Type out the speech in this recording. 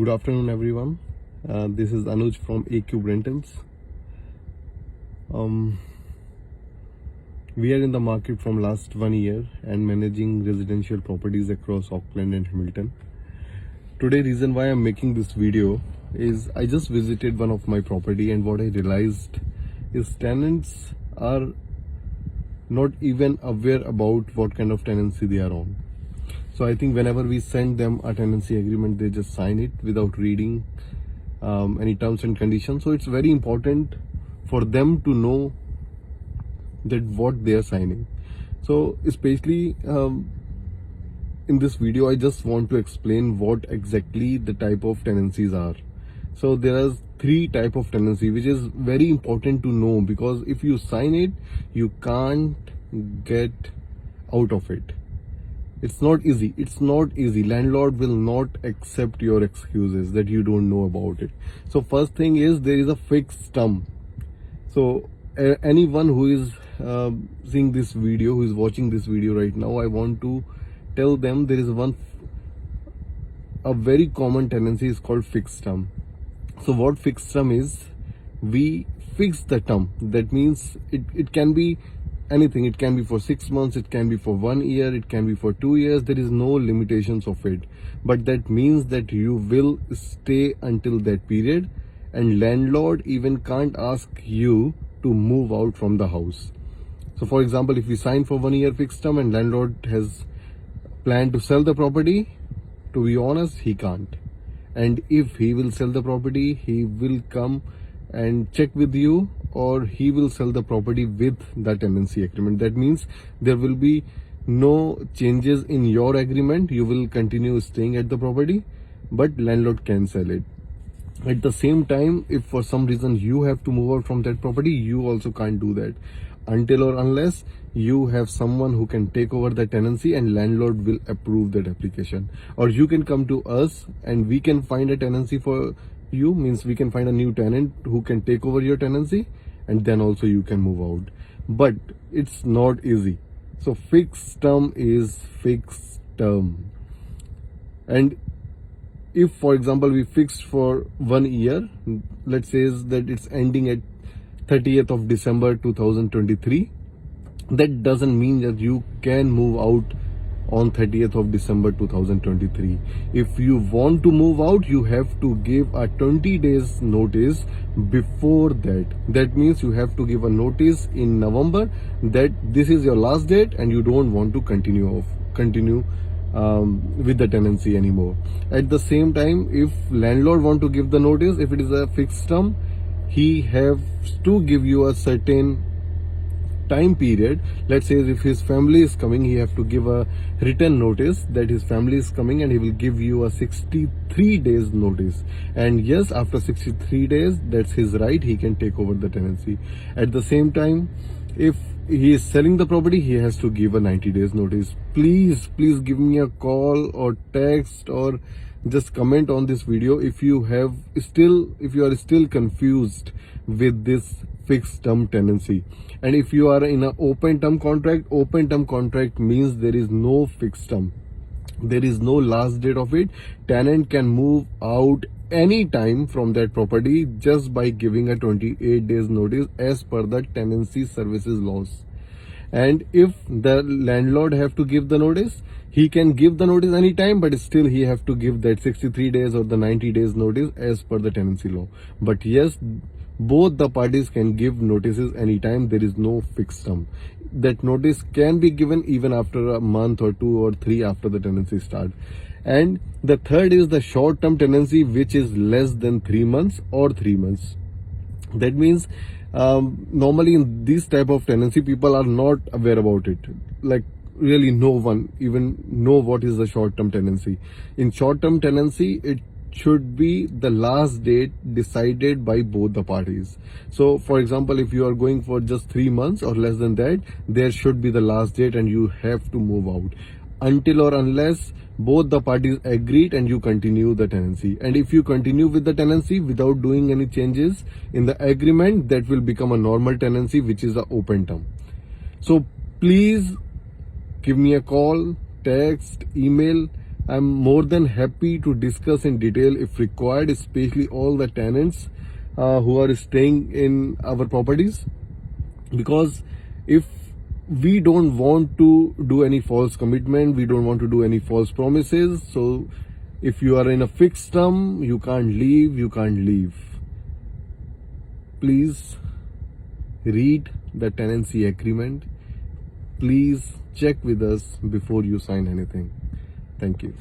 Good afternoon, everyone. This is Anuj from AQ Rentals. We are in the market from last 1 year and managing residential properties across Auckland and Hamilton. Today, reason why I'm making this video is I just visited one of my property, and what I realized is tenants are not even aware about what kind of tenancy they are on. So I think whenever we send them a tenancy agreement, they just sign it without reading any terms and conditions. So it's very important for them to know that what they are signing. So especially in this video, I just want to explain what exactly the type of tenancies are. So there are 3 type of tenancy, which is very important to know, because if you sign it, you can't get out of it. It's not easy. Landlord will not accept your excuses that you don't know about it. So first thing is, there is a fixed term. So anyone who is seeing this video, who is watching this video right now, I want to tell them there is a very common tenancy is called fixed term. So what fixed term is, we fix the term. That means it can be anything. It can be for 6 months, it can be for 1 year, it can be for 2 years. There is no limitations of it, but that means that you will stay until that period, and landlord even can't ask you to move out from the house. So for example, if we sign for 1 year fixed term and landlord has planned to sell the property, to be honest, he can't. And if he will sell the property, he will come and check with you, or he will sell the property with the tenancy agreement. That means there will be no changes in your agreement. You will continue staying at the property, but landlord can sell it. At the same time, if for some reason you have to move out from that property, you also can't do that until or unless you have someone who can take over the tenancy and landlord will approve that application. Or you can come to us and we can find a tenancy for you, means we can find a new tenant who can take over your tenancy, and then also you can move out. But it's not easy. So fixed term is fixed term. And if for example we fixed for 1 year, let's say that it's ending at 30th of December 2023, that doesn't mean that you can move out on 30th of December 2023. If you want to move out, you have to give a 20 days notice before that. That means you have to give a notice in November that this is your last date and you don't want to continue with the tenancy anymore. At the same time, if landlord want to give the notice, if it is a fixed term, he has to give you a certain time period. Let's say if his family is coming, he have to give a written notice that his family is coming, and he will give you a 63 days notice. And yes, after 63 days, that's his right, he can take over the tenancy. At the same time, if he is selling the property, he has to give a 90 days notice. Please give me a call or text, or just comment on this video if you are still confused with this fixed term tenancy. And if you are in an open term contract means there is no fixed term. There is no last date of it. Tenant can move out any time from that property just by giving a 28 days notice as per the tenancy services laws. And if the landlord have to give the notice, he can give the notice anytime, but still he have to give that 63 days or the 90 days notice as per the tenancy law. But yes, both the parties can give notices anytime. There is no fixed term. That notice can be given even after a month or 2 or 3 after the tenancy start. And the third is the short term tenancy, which is less than 3 months or 3 months. That means normally in this type of tenancy, people are not aware about it. Like really no one even know what is the short term tenancy. In short term tenancy, it should be the last date decided by both the parties. So for example, if you are going for just 3 months or less than that, there should be the last date and you have to move out until or unless both the parties agreed and you continue the tenancy. And if you continue with the tenancy without doing any changes in the agreement, that will become a normal tenancy, which is the open term. So please give me a call, text, email, I'm more than happy to discuss in detail if required, especially all the tenants who are staying in our properties, because if we don't want to do any false commitment, we don't want to do any false promises. So if you are in a fixed term, you can't leave. Please read the tenancy agreement. Please check with us before you sign anything. Thank you.